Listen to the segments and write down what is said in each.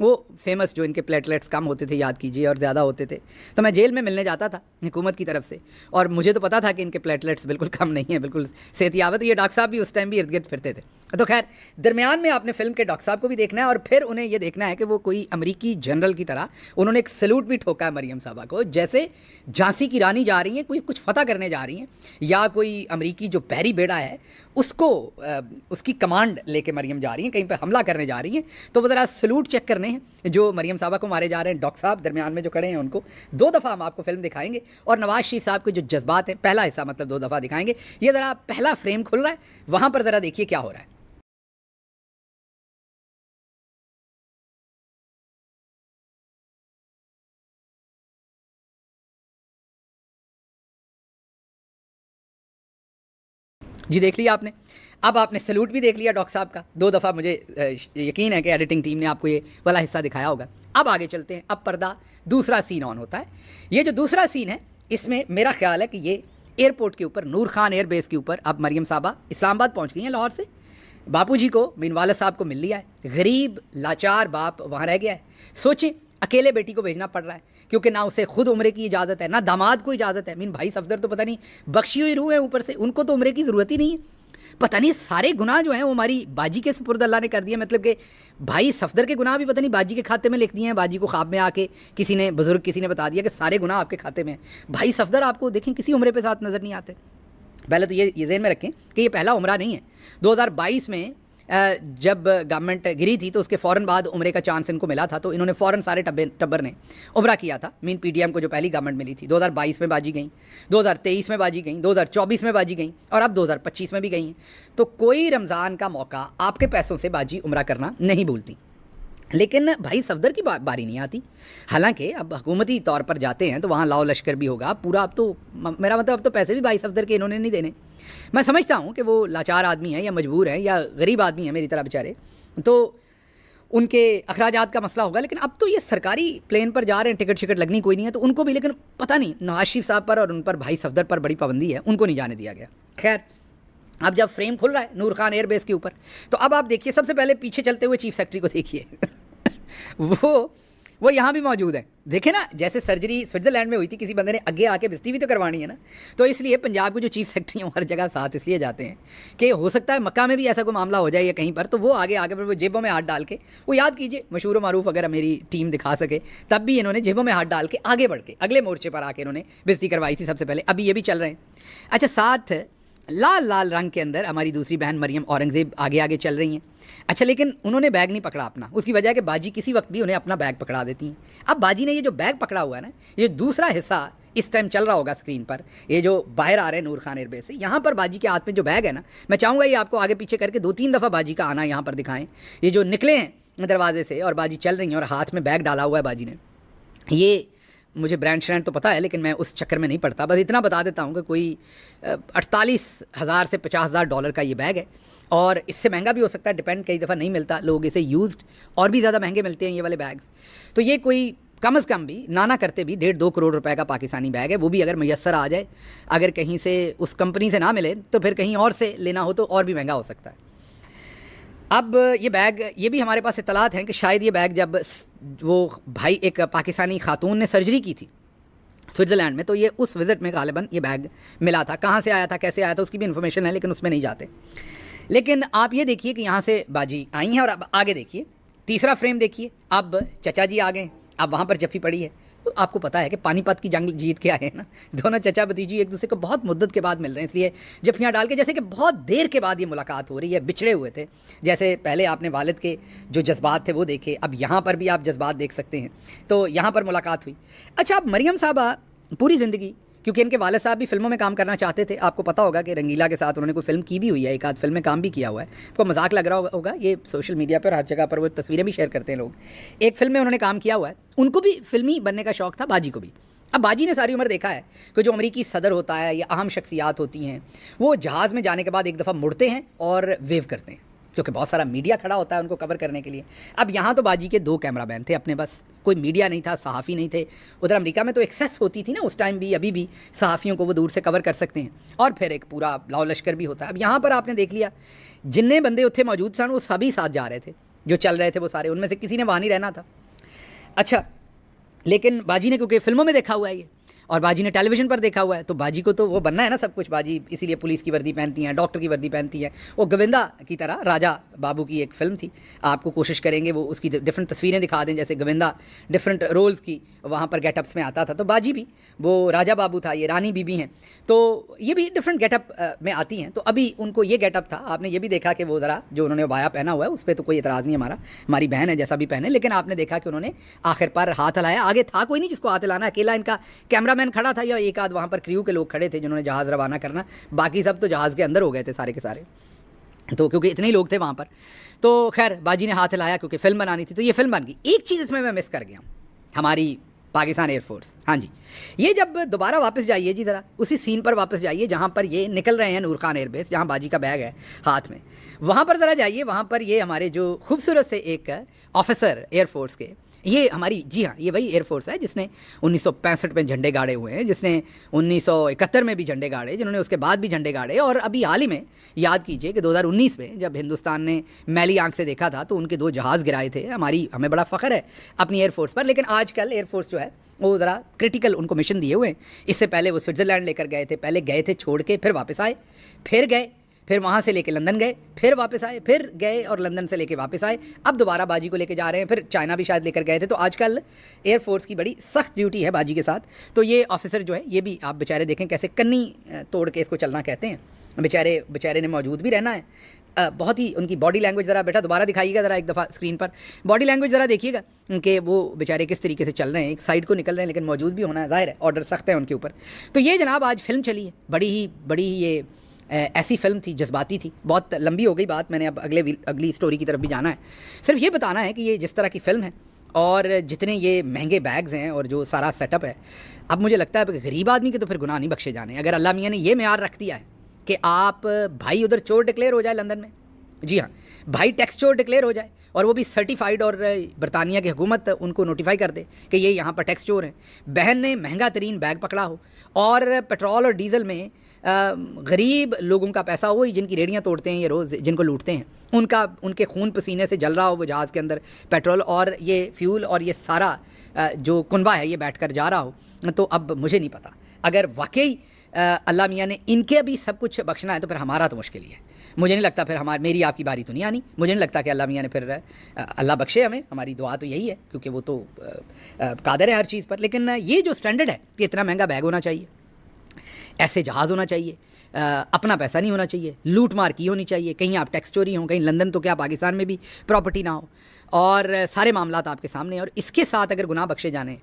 وہ فیمس جو ان کے پلیٹلیٹس کم ہوتے تھے یاد کیجیے اور زیادہ ہوتے تھے، تو میں جیل میں ملنے جاتا تھا حکومت کی طرف سے، اور مجھے تو پتا تھا کہ ان کے پلیٹلیٹس بالکل کم نہیں ہیں، بالکل صحت یابت. یہ ڈاکٹر صاحب بھی اس ٹائم بھی ارد گرد پھرتے تھے. تو خیر درمیان میں آپ نے فلم کے ڈاکٹر صاحب کو بھی دیکھنا ہے، اور پھر انہیں یہ دیکھنا ہے کہ وہ کوئی امریکی جنرل کی طرح انہوں نے ایک سلوٹ بھی ٹھوکا ہے مریم صاحبہ کو، جیسے جھانسی کی رانی جا رہی ہیں، کوئی کچھ فتح کرنے جا رہی ہیں، یا کوئی امریکی جو پیری بیڑا ہے اس کو اس کی کمانڈ لے کے مریم جا رہی ہیں، کہیں پہ حملہ کرنے جا رہی ہیں. تو وہ ذرا سلوٹ چیک کرنے ہیں جو مریم صاحبہ کو مارے جا رہے ہیں. ڈاکٹر صاحب درمیان میں جو کھڑے ہیں ان کو 2 دفعہ ہم آپ کو فلم دکھائیں گے، اور نواز شریف صاحب کے جو جذبات ہیں پہلا حصہ مطلب 2 دفعہ دکھائیں گے. یہ ذرا پہلا فریم کھل رہا ہے، وہاں پر ذرا دیکھیے کیا ہو رہا ہے. جی دیکھ لیا آپ نے. اب آپ نے سلوٹ بھی دیکھ لیا ڈاکٹر صاحب کا 2 دفعہ. مجھے یقین ہے کہ ایڈیٹنگ ٹیم نے آپ کو یہ والا حصہ دکھایا ہوگا. اب آگے چلتے ہیں. اب پردہ دوسرا سین آن ہوتا ہے. یہ جو دوسرا سین ہے اس میں میرا خیال ہے کہ یہ ایئرپورٹ کے اوپر نور خان ایئر بیس کے اوپر اب مریم صاحبہ اسلام آباد پہنچ گئی ہیں لاہور سے. باپو جی کو مین والد صاحب کو مل لیا ہے. غریب لاچار باپ وہاں رہ گیا ہے. سوچیں اکیلے بیٹی کو بھیجنا پڑ رہا ہے کیونکہ نہ اسے خود عمرے کی اجازت ہے نہ داماد کو اجازت ہے. مین بھائی صفدر تو پتہ نہیں بخشی ہوئی روح ہے اوپر سے، ان کو تو عمرے کی ضرورت ہی نہیں ہے. پتہ نہیں سارے گناہ جو ہیں وہ ہماری باجی کے سپرد اللہ نے کر دیا. مطلب کہ بھائی صفدر کے گناہ بھی پتہ نہیں باجی کے کھاتے میں لکھ دیے ہیں. باجی کو خواب میں آ کے کسی نے بزرگ کسی نے بتا دیا کہ سارے گناہ آپ کے کھاتے میں ہیں. بھائی صفدر آپ کو دیکھیں کسی عمرے پہ ساتھ نظر نہیں آتے. پہلے تو یہ ذہن میں رکھیں کہ یہ پہلا عمرہ نہیں ہے. 2022 میں جب گورنمنٹ گری تھی تو اس کے فوراً بعد عمرے کا چانس ان کو ملا تھا، تو انہوں نے فوراً سارے ٹبر نے عمرہ کیا تھا. مین پی ڈی ایم کو جو پہلی گورنمنٹ ملی تھی 2022 میں باجی گئیں، 2023 میں باجی گئیں، 2024 میں باجی گئیں، اور اب 2025 میں بھی گئی ہیں. تو کوئی رمضان کا موقع آپ کے پیسوں سے باجی عمرہ کرنا نہیں بھولتی. لیکن بھائی صفدر کی باری نہیں آتی. حالانکہ اب حکومتی طور پر جاتے ہیں تو وہاں لاؤ لشکر بھی ہوگا پورا. اب تو میرا مطلب اب تو پیسے بھی بھائی صفدر کے انہوں نے نہیں دینے. میں سمجھتا ہوں کہ وہ لاچار آدمی ہیں یا مجبور ہیں یا غریب آدمی ہیں میری طرح بیچارے، تو ان کے اخراجات کا مسئلہ ہوگا. لیکن اب تو یہ سرکاری پلین پر جا رہے ہیں، ٹکٹ شکٹ لگنی کوئی نہیں ہے تو ان کو بھی. لیکن پتہ نہیں نواز شریف صاحب پر اور ان پر بھائی صفدر پر بڑی پابندی ہے، ان کو نہیں جانے دیا گیا. خیر اب جب فریم کھل رہا ہے نور خان ایئر بیس کے اوپر، تو اب آپ دیکھیے سب سے پہلے پیچھے چلتے ہوئے چیف سیکرٹری کو دیکھیے. وہ یہاں بھی موجود ہیں. دیکھیں نا جیسے سرجری سوئٹزرلینڈ میں ہوئی تھی، کسی بندے نے آگے آ کے بستی بھی تو کروانی ہے نا. تو اس لیے پنجاب کے جو چیف سیکرٹری ہیں ہر جگہ ساتھ اس لیے جاتے ہیں کہ ہو سکتا ہے مکہ میں بھی ایسا کوئی معاملہ ہو جائے یا کہیں پر، تو وہ آگے پر وہ جیبوں میں ہاتھ ڈال کے، وہ یاد کیجئے مشہور و معروف اگر میری ٹیم دکھا سکے تب بھی انہوں نے جیبوں میں ہاتھ ڈال کے آگے بڑھ کے اگلے مورچے پر آ کے انہوں نے بستی کروائی تھی سب سے پہلے. ابھی یہ بھی چل رہے ہیں. اچھا ساتھ لال رنگ کے اندر ہماری دوسری بہن مریم اورنگزیب آگے چل رہی ہیں. اچھا لیکن انہوں نے بیگ نہیں پکڑا اپنا. اس کی وجہ ہے کہ باجی کسی وقت بھی انہیں اپنا بیگ پکڑا دیتی ہیں. اب باجی نے یہ جو بیگ پکڑا ہوا ہے نا، یہ دوسرا حصہ اس ٹائم چل رہا ہوگا اسکرین پر، یہ جو باہر آ رہے ہیں نور خان ایئر بیس سے، یہاں پر باجی کے ہاتھ میں جو بیگ ہے نا، میں چاہوں گا یہ آپ کو آگے پیچھے کر کے 2-3 دفعہ باجی کا آنا یہاں پر دکھائیں. یہ جو نکلے ہیں دروازے سے اور باجی چل رہی ہیں اور ہاتھ میں بیگ ڈالا ہوا ہے باجی نے. یہ مجھے برانڈ شرانڈ تو پتہ ہے لیکن میں اس چکر میں نہیں پڑتا. بس اتنا بتا دیتا ہوں کہ کوئی 48,000 سے 50,000 ڈالر کا یہ بیگ ہے، اور اس سے مہنگا بھی ہو سکتا ہے، ڈیپینڈ. کئی دفعہ نہیں ملتا، لوگ اسے یوزڈ اور بھی زیادہ مہنگے ملتے ہیں یہ والے بیگز. تو یہ کوئی کم از کم بھی نہ کرتے بھی 1.5-2 کروڑ روپے کا پاکستانی بیگ ہے. وہ بھی اگر میسر آ جائے، اگر کہیں سے اس کمپنی سے نہ ملے تو پھر کہیں اور سے لینا ہو تو اور بھی مہنگا ہو سکتا ہے. اب یہ بیگ، یہ بھی ہمارے پاس اطلاعات ہیں کہ شاید یہ بیگ جب وہ بھائی ایک پاکستانی خاتون نے سرجری کی تھی سوئٹزرلینڈ میں، تو یہ اس وزٹ میں غالباً یہ بیگ ملا تھا. کہاں سے آیا تھا، کیسے آیا تھا، اس کی بھی انفارمیشن ہے لیکن اس میں نہیں جاتے. لیکن آپ یہ دیکھیے کہ یہاں سے باجی آئی ہیں، اور اب آگے دیکھیے تیسرا فریم دیکھیے. اب چچا جی آ گئے، اب وہاں پر جفی پڑی ہے. آپ کو پتہ ہے کہ پانی پت کی جنگ جیت کے آئے ہیں نا دونوں چچا بھتیجی، ایک دوسرے کو بہت مدت کے بعد مل رہے ہیں، اس لیے جفیاں ڈال کے جیسے کہ بہت دیر کے بعد یہ ملاقات ہو رہی ہے. بچھڑے ہوئے تھے، جیسے پہلے آپ نے والد کے جو جذبات تھے وہ دیکھے، اب یہاں پر بھی آپ جذبات دیکھ سکتے ہیں. تو یہاں پر ملاقات ہوئی. اچھا اب مریم صاحبہ پوری زندگی، کیونکہ ان کے والد صاحب بھی فلموں میں کام کرنا چاہتے تھے، آپ کو پتہ ہوگا کہ رنگیلا کے ساتھ انہوں نے کوئی فلم کی بھی ہوئی ہے، ایک آدھ فلم میں کام بھی کیا ہوا ہے. آپ کو مذاق لگ رہا ہوگا، یہ سوشل میڈیا پر ہر جگہ پر وہ تصویریں بھی شیئر کرتے ہیں لوگ. ایک فلم میں انہوں نے کام کیا ہوا ہے. ان کو بھی فلمی بننے کا شوق تھا، باجی کو بھی. اب باجی نے ساری عمر دیکھا ہے کہ جو امریکی صدر ہوتا ہے یا اہم شخصیات ہوتی ہیں، وہ جہاز میں جانے کے بعد ایک دفعہ مڑتے ہیں اور ویو کرتے ہیں، کیونکہ بہت سارا میڈیا کھڑا ہوتا ہے ان کو کور کرنے کے لیے. اب یہاں تو باجی کے 2 کیمرہ مین تھے اپنے، بس کوئی میڈیا نہیں تھا، صحافی نہیں تھے. ادھر امریکہ میں تو ایکسیس ہوتی تھی نا اس ٹائم بھی، ابھی بھی صحافیوں کو وہ دور سے کور کر سکتے ہیں، اور پھر ایک پورا لاؤ لشکر بھی ہوتا ہے. اب یہاں پر آپ نے دیکھ لیا جننے بندے اتنے موجود سن وہ سبھی ساتھ جا رہے تھے. جو چل رہے تھے وہ سارے, ان میں سے کسی نے وہاں نہیں رہنا تھا. اچھا, لیکن باجی نے کیونکہ فلموں میں دیکھا ہوا ہے یہ, اور باجی نے ٹیلی ویژن پر دیکھا ہوا ہے, تو باجی کو تو وہ بننا ہے نا سب کچھ. باجی اسی لیے پولیس کی وردی پہنتی ہیں, ڈاکٹر کی وردی پہنتی ہیں. وہ گووندا کی طرح, راجا بابو کی ایک فلم تھی, آپ کو کوشش کریں گے وہ اس کی ڈفرنٹ تصویریں دکھا دیں, جیسے گووندا ڈفرنٹ رولز کی وہاں پر گیٹ اپس میں آتا تھا, تو باجی بھی وہ راجا بابو تھا, یہ رانی بی بی ہیں, تو یہ بھی ڈفرنٹ گیٹ اپ میں آتی ہیں. تو ابھی ان کو یہ گیٹ اپ تھا, آپ نے یہ بھی دیکھا کہ وہ ذرا جو انہوں نے بایا پہنا ہوا ہے اس پہ تو کوئی اعتراض نہیں ہماری بہن ہے جیسا بھی پہنے, لیکن آپ نے دیکھا کہ انہوں نے آخر پر ہاتھ ہلایا. آگے تھا کوئی نہیں جس کو ہاتھ ہلانا, اکیلا ان کا کیمرہ مین کھڑا تھا یا ایک آدھ وہاں پر کریو کے لوگ کھڑے تھے جنہوں نے جہاز روانہ کرنا, باقی سب تو جہاز کے اندر ہو گئے تھے سارے کے سارے, تو کیونکہ اتنے ہی لوگ تھے وہاں پر. تو خیر باجی نے ہاتھ ہلایا کیونکہ فلم بنانی تھی, تو یہ فلم بن گئی. ایک چیز اس میں مس کر گیا ہوں, ہماری پاکستان ایئر فورس. ہاں جی, یہ جب دوبارہ واپس جائیے جی, ذرا اسی سین پر واپس جائیے جہاں پر یہ نکل رہے ہیں نور خان ایئر بیس, جہاں باجی کا بیگ ہے ہاتھ میں, وہاں پر ذرا جائیے. وہاں پر یہ ہمارے جو خوبصورت سے ایک آفیسر ایئر فورس کے, یہ ہماری, جی ہاں یہ وہی ایئر فورس ہے جس نے 1965 میں جھنڈے گاڑے ہوئے ہیں, جس نے 1971 میں بھی جھنڈے گاڑے, جنہوں نے اس کے بعد بھی جھنڈے گاڑے, اور ابھی حال ہی میں یاد کیجئے کہ 2019 میں جب ہندوستان نے میلی آنکھ سے دیکھا تھا تو ان کے 2 جہاز گرائے تھے. ہمیں بڑا فخر ہے اپنی ایئر فورس پر, لیکن آج کل ایئر فورس جو ہے وہ ذرا کرٹیکل ان کو مشن دیے ہوئے ہیں. اس سے پہلے وہ سوئٹزرلینڈ لے کر گئے تھے, پہلے گئے تھے چھوڑ کے, پھر واپس آئے, پھر گئے, پھر وہاں سے لے کے لندن گئے, پھر واپس آئے, پھر گئے اور لندن سے لے کے واپس آئے, اب دوبارہ باجی کو لے کے جا رہے ہیں, پھر چائنا بھی شاید لے کر گئے تھے. تو آج کل ایئر فورس کی بڑی سخت ڈیوٹی ہے باجی کے ساتھ. تو یہ آفیسر جو ہے یہ بھی آپ بیچارے دیکھیں کیسے کنی توڑ کے اس کو چلنا کہتے ہیں, بیچارے نے موجود بھی رہنا ہے. بہت ہی ان کی باڈی لینگویج ذرا بیٹا دوبارہ دکھائیے گا ذرا ایک دفعہ اسکرین پر, باڈی لینگویج ذرا دیکھیے گا کہ وہ بیچارے کس طریقے سے چل رہے ہیں, ایک سائڈ کو نکل رہے ہیں لیکن موجود بھی ہونا ہے, ظاہر ہے آرڈر سخت ہے ان کے اوپر. تو یہ جناب آج فلم چلی ہے, بڑی ہی یہ ایسی فلم تھی, جذباتی تھی. بہت لمبی ہو گئی بات, میں نے اب اگلی سٹوری کی طرف بھی جانا ہے. صرف یہ بتانا ہے کہ یہ جس طرح کی فلم ہے اور جتنے یہ مہنگے بیگز ہیں اور جو سارا سیٹ اپ ہے, اب مجھے لگتا ہے کہ غریب آدمی کے تو پھر گناہ نہیں بخشے جانے. اگر اللہ میاں نے یہ معیار رکھ دیا ہے کہ آپ بھائی ادھر چور ڈکلیئر ہو جائے لندن میں, جی ہاں بھائی ٹیکس چور ڈکلیئر ہو جائے, اور وہ بھی سرٹیفائڈ, اور برطانیہ کی حکومت ان کو نوٹیفائی کر دے کہ یہ یہاں پر ٹیکس چور ہیں. بہن نے مہنگا ترین بیگ پکڑا ہو, اور پیٹرول اور ڈیزل میں غریب لوگوں کا پیسہ ہو, جن کی ریڑیاں توڑتے ہیں یہ روز, جن کو لوٹتے ہیں, ان کے خون پسینے سے جل رہا ہو وہ جہاز کے اندر پیٹرول اور یہ فیول اور یہ سارا جو کنبہ ہے یہ بیٹھ کر جا رہا ہو. تو اب مجھے نہیں پتا, اگر واقعی اللہ میاں نے ان کے بھی سب کچھ بخشنا ہے تو پھر ہمارا تو مشکل ہی ہے. مجھے نہیں لگتا پھر میری آپ کی باری تو نہیں آنی. مجھے نہیں لگتا کہ اللہ میاں نے پھر اللہ بخشے ہمیں, ہماری دعا تو یہی ہے کیونکہ وہ تو قادر ہے ہر چیز پر. لیکن یہ جو سٹینڈرڈ ہے کہ اتنا مہنگا بیگ ہونا چاہیے, ایسے جہاز ہونا چاہیے, اپنا پیسہ نہیں ہونا چاہیے, لوٹ مار کی ہونی چاہیے, کہیں آپ ٹیکس چوری ہوں, کہیں لندن تو کیا پاکستان میں بھی پراپرٹی نہ ہو, اور سارے معاملات آپ کے سامنے ہیں. اور اس کے ساتھ اگر گناہ بخشے جانے,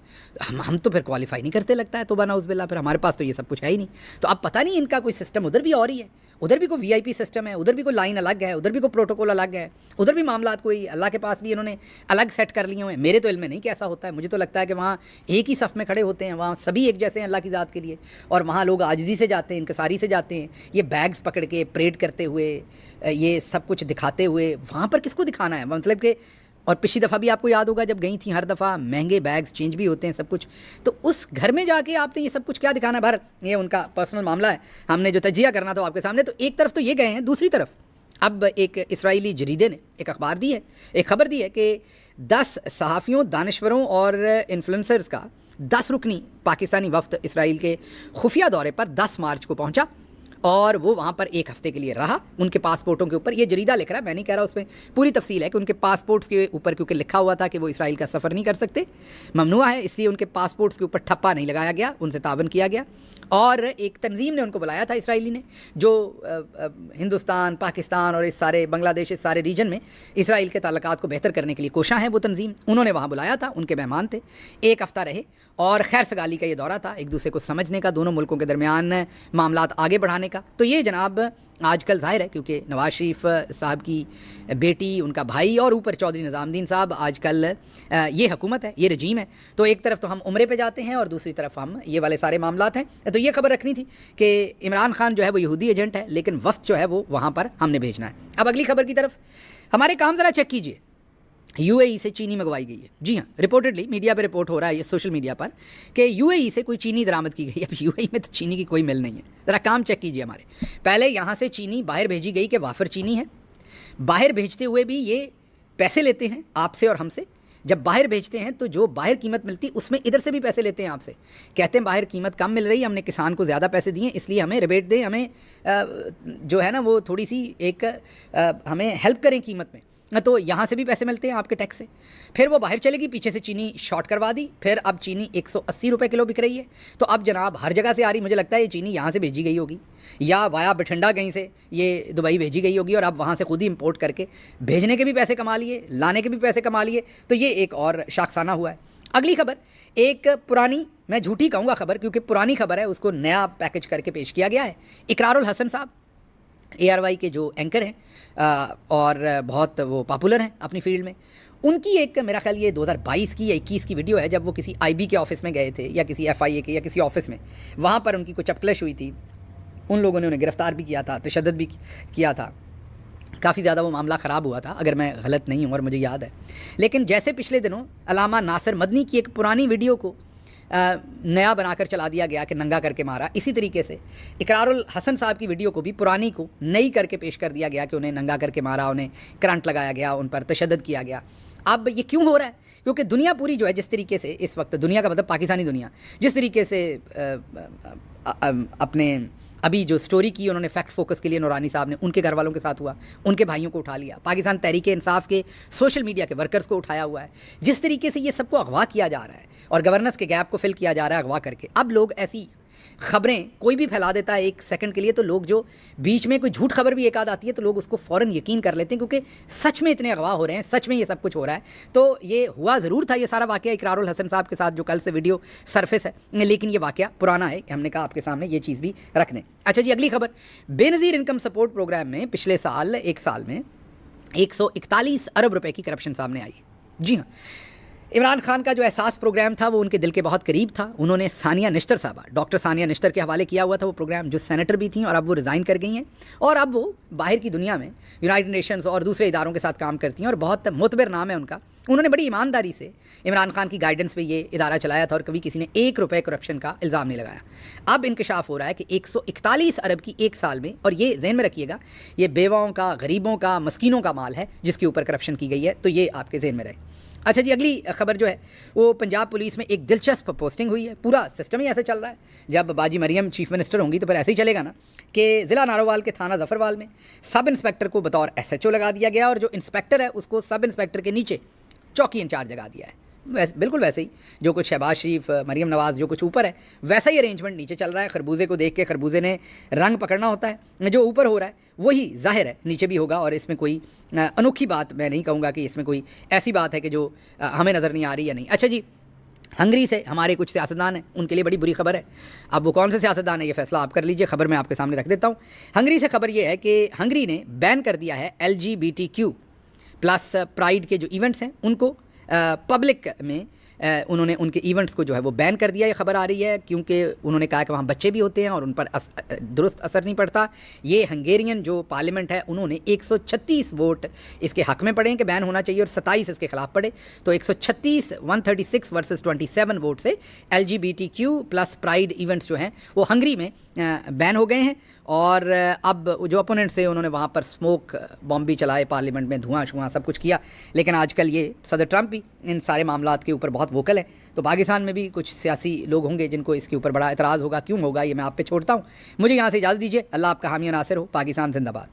ہم تو پھر کوالیفائی نہیں کرتے لگتا ہے, توبہ نعوذ باللہ, پھر ہمارے پاس تو یہ سب کچھ ہے ہی نہیں. تو اب پتہ نہیں ان کا کوئی سسٹم ادھر بھی اور ہی ہے, ادھر بھی کوئی وی آئی پی سسٹم ہے, ادھر بھی کوئی لائن الگ ہے, ادھر بھی کوئی پروٹوکول الگ ہے, ادھر بھی معاملات کوئی اللہ کے پاس بھی انہوں نے الگ سیٹ کر لیے ہوئے ہیں. میرے تو علم میں نہیں کہ ایسا ہوتا ہے, مجھے تو لگتا ہے کہ وہاں ایک ہی صف میں کھڑے ہوتے ہیں, وہاں سبھی ایک جیسے ہیں اللہ کی ذات کے لیے, اور وہاں لوگ عاجزی سے جاتے ہیں, انکساری سے جاتے ہیں, یہ بیگز پکڑ کے پریڈ کرتے ہوئے, یہ سب کچھ دکھاتے ہوئے. وہاں پر کس کو دکھانا ہے, مطلب کہ, اور پچھلی دفعہ بھی آپ کو یاد ہوگا جب گئی تھیں, ہر دفعہ مہنگے بیگز چینج بھی ہوتے ہیں سب کچھ, تو اس گھر میں جا کے آپ نے یہ سب کچھ کیا دکھانا ہے. بھارت یہ ان کا پرسنل معاملہ ہے, ہم نے جو تجزیہ کرنا تھا آپ کے سامنے. تو ایک طرف تو یہ گئے ہیں, دوسری طرف اب ایک اسرائیلی جریدے نے ایک اخبار دی ہے, ایک خبر دی ہے کہ 10 صحافیوں, دانشوروں اور انفلوئنسرز کا 10 رکنی پاکستانی وفد اسرائیل کے خفیہ دورے پر 10 مارچ کو پہنچا, اور وہ وہاں پر ایک ہفتے کے لیے رہا. ان کے پاسپورٹوں کے اوپر, یہ جریدہ لکھ رہا ہے, میں نہیں کہہ رہا, اس میں پوری تفصیل ہے کہ ان کے پاسپورٹس کے اوپر کیونکہ لکھا ہوا تھا کہ وہ اسرائیل کا سفر نہیں کر سکتے, ممنوع ہے, اس لیے ان کے پاسپورٹس کے اوپر ٹھپا نہیں لگایا گیا, ان سے تعاون کیا گیا. اور ایک تنظیم نے ان کو بلایا تھا, اسرائیلی نے, جو ہندوستان, پاکستان اور اس سارے بنگلہ دیش, اس سارے ریجن میں اسرائیل کے تعلقات کو بہتر کرنے کے لیے کوشاں ہیں وہ تنظیم, انہوں نے وہاں بلایا تھا, ان کے مہمان تھے, ایک ہفتہ رہے, اور خیر سگالی کا یہ دورہ تھا, ایک دوسرے کو سمجھنے کا, دونوں ملکوں کے درمیان معاملات آگے بڑھانے کا. تو یہ جناب آج کل ظاہر ہے کیونکہ نواز شریف صاحب کی بیٹی, ان کا بھائی, اور اوپر چودھری نظام الدین صاحب, آج کل یہ حکومت ہے, یہ رجیم ہے. تو ایک طرف تو ہم عمرے پہ جاتے ہیں اور دوسری طرف ہم یہ والے سارے معاملات ہیں. تو یہ خبر رکھنی تھی کہ عمران خان جو ہے وہ یہودی ایجنٹ ہے, لیکن وفد جو ہے وہ وہاں پر ہم نے بھیجنا ہے. اب اگلی خبر کی طرف, ہمارے کام ذرا چیک کیجئے. یو اے ای سے چینی منگوائی گئی ہے, جی ہاں, رپورٹڈلی میڈیا پہ رپورٹ ہو رہا ہے یہ سوشل میڈیا پر کہ یو اے ای سے کوئی چینی درآمد کی گئی. اب یو اے ای میں تو چینی کی کوئی مل نہیں ہے, ذرا کام چیک کیجیے ہمارے. پہلے یہاں سے چینی باہر بھیجی گئی کہ وافر چینی ہے, باہر بھیجتے ہوئے بھی یہ پیسے لیتے ہیں آپ سے اور ہم سے. جب باہر بھیجتے ہیں تو جو باہر قیمت ملتی اس میں ادھر سے بھی پیسے لیتے ہیں آپ سے. کہتے ہیں باہر قیمت کم مل رہی ہے, ہم نے کسان کو زیادہ پیسے دیے اس لیے ہمیں ریبیٹ دیں, ہمیں جو ہے نا وہ تھوڑی سی ایک ہمیں ہیلپ کریں قیمت میں. تو یہاں سے بھی پیسے ملتے ہیں آپ کے ٹیکس سے. پھر وہ باہر چلے گی, پیچھے سے چینی شارٹ کروا دی, پھر اب چینی 180 روپے کلو بک رہی ہے. تو اب جناب ہر جگہ سے آ رہی, مجھے لگتا ہے یہ چینی یہاں سے بھیجی گئی ہوگی یا وایا بٹھنڈا کہیں سے یہ دبئی بھیجی گئی ہوگی, اور اب وہاں سے خود ہی امپورٹ کر کے بھیجنے کے بھی پیسے کما لیے, لانے کے بھی پیسے کما لیے. تو یہ ایک اور شاخسانہ ہوا ہے. اگلی خبر ایک پرانی, میں جھوٹی کہوں گا خبر کیونکہ پرانی خبر ہے, اس کو نیا پیکج کر کے پیش کیا گیا ہے. اقرار الحسن صاحب ARY کے جو اینکر ہیں اور بہت وہ پاپولر ہیں اپنی فیلڈ میں, ان کی ایک میرا خیال یہ 2022 کی یا 21 کی ویڈیو ہے, جب وہ کسی IB کے آفس میں گئے تھے یا کسی FIA کے یا کسی آفس میں, وہاں پر ان کی کچھ اپکلش ہوئی تھی. ان لوگوں نے انہیں گرفتار بھی کیا تھا, تشدد بھی کیا تھا, کافی زیادہ وہ معاملہ خراب ہوا تھا اگر میں غلط نہیں ہوں اور مجھے یاد ہے. لیکن جیسے پچھلے دنوں علامہ ناصر مدنی کی ایک پرانی ویڈیو کو نیا بنا کر چلا دیا گیا کہ ننگا کر کے مارا, اسی طریقے سے اقرار الحسن صاحب کی ویڈیو کو بھی پرانی کو نئی کر کے پیش کر دیا گیا کہ انہیں ننگا کر کے مارا, انہیں کرنٹ لگایا گیا, ان پر تشدد کیا گیا. اب یہ کیوں ہو رہا ہے؟ کیونکہ دنیا پوری جو ہے جس طریقے سے اس وقت, دنیا کا مطلب پاکستانی دنیا, جس طریقے سے اپنے ابھی جو سٹوری کی انہوں نے فیکٹ فوکس کے لیے نورانی صاحب نے, ان کے گھر والوں کے ساتھ ہوا, ان کے بھائیوں کو اٹھا لیا, پاکستان تحریک انصاف کے سوشل میڈیا کے ورکرز کو اٹھایا ہوا ہے, جس طریقے سے یہ سب کو اغوا کیا جا رہا ہے اور گورننس کے گیپ کو فل کیا جا رہا ہے اغوا کر کے. اب لوگ ایسی خبریں کوئی بھی پھیلا دیتا ہے ایک سیکنڈ کے لیے, تو لوگ جو بیچ میں کوئی جھوٹ خبر بھی ایک آدھ آتی ہے تو لوگ اس کو فوراً یقین کر لیتے ہیں, کیونکہ سچ میں اتنے اغوا ہو رہے ہیں, سچ میں یہ سب کچھ ہو رہا ہے. تو یہ ہوا ضرور تھا یہ سارا واقعہ اقرار الحسن صاحب کے ساتھ جو کل سے ویڈیو سرفیس ہے, لیکن یہ واقعہ پرانا ہے, ہم نے کہا آپ کے سامنے یہ چیز بھی رکھ دیں. اچھا جی, اگلی خبر, بے نظیر انکم سپورٹ پروگرام میں پچھلے سال ایک سال میں 141 ارب روپے کی کرپشن سامنے آئی. جی ہاں, عمران خان کا جو احساس پروگرام تھا وہ ان کے دل کے بہت قریب تھا. انہوں نے ثانیہ نشتر صاحبہ, ڈاکٹر ثانیہ نشتر کے حوالے کیا ہوا تھا وہ پروگرام, جو سینیٹر بھی تھیں اور اب وہ ریزائن کر گئی ہیں, اور اب وہ باہر کی دنیا میں یونائٹڈ نیشنز اور دوسرے اداروں کے ساتھ کام کرتی ہیں اور بہت معتبر نام ہے ان کا. انہوں نے بڑی ایمانداری سے عمران خان کی گائیڈنس پہ یہ ادارہ چلایا تھا اور کبھی کسی نے 1 روپے کرپشن کا الزام نہیں لگایا. اب انکشاف ہو رہا ہے کہ 141 ارب کی ایک سال میں, اور یہ ذہن میں رکھیے گا یہ بیواؤں کا, غریبوں کا, مسکینوں کا مال ہے جس کے اوپر کرپشن کی گئی ہے, تو یہ آپ کے ذہن میں رہے. اچھا جی, اگلی خبر جو ہے وہ پنجاب پولیس میں ایک دلچسپ پوسٹنگ ہوئی ہے. پورا سسٹم ہی ایسے چل رہا ہے, جب باجی مریم چیف منسٹر ہوں گی تو پھر ایسے ہی چلے گا نا, کہ ضلع ناروال کے تھانہ ظفروال میں سب انسپیکٹر کو بطور SHO لگا دیا گیا, اور جو انسپیکٹر ہے اس کو سب انسپیکٹر کے نیچے چوکی انچارج لگا دیا ہے. بالکل ویسے ہی جو کچھ شہباز شریف, مریم نواز جو کچھ اوپر ہے, ویسا ہی ارینجمنٹ نیچے چل رہا ہے. خربوزے کو دیکھ کے خربوزے نے رنگ پکڑنا ہوتا ہے, جو اوپر ہو رہا ہے وہی ظاہر ہے نیچے بھی ہوگا, اور اس میں کوئی انوکھی بات میں نہیں کہوں گا کہ اس میں کوئی ایسی بات ہے کہ جو ہمیں نظر نہیں آ رہی یا نہیں. اچھا جی, ہنگری سے ہمارے کچھ سیاستدان ہیں, ان کے لیے بڑی بری خبر ہے. اب وہ کون سے سیاستدان ہیں یہ فیصلہ آپ کر لیجئے, خبر میں آپ کے سامنے رکھ دیتا ہوں. ہنگری سے خبر یہ ہے کہ ہنگری نے بین کر دیا ہے LGBTQ+ پرائیڈ کے جو ایونٹس ہیں ان کو پبلک میں, انہوں نے ان کے ایونٹس کو جو ہے وہ بین کر دیا. یہ خبر آ رہی ہے کیونکہ انہوں نے کہا کہ وہاں بچے بھی ہوتے ہیں اور ان پر درست اثر نہیں پڑتا. یہ ہنگیرین جو پارلیمنٹ ہے انہوں نے 136 ووٹ اس کے حق میں پڑے ہیں کہ بین ہونا چاہیے اور 27 اس کے خلاف پڑے, تو 136 ورسز 27 ووٹ سے LGBTQ+ پرائیڈ ایونٹس جو ہیں وہ ہنگری میں بین ہو گئے ہیں. اور اب جو اپوننٹس سے انہوں نے وہاں پر اسموک بم بھی چلائے, پارلیمنٹ میں دھواں شواں سب کچھ کیا, لیکن آج کل یہ صدر ٹرمپ بھی ان سارے معاملات کے اوپر بہت ووکل ہے. تو پاکستان میں بھی کچھ سیاسی لوگ ہوں گے جن کو اس کے اوپر بڑا اعتراض ہوگا. کیوں ہوگا یہ میں آپ پہ چھوڑتا ہوں. مجھے یہاں سے اجازت دیجیے. اللہ آپ کا حامی و ناصر ہو. پاکستان زندہ باد.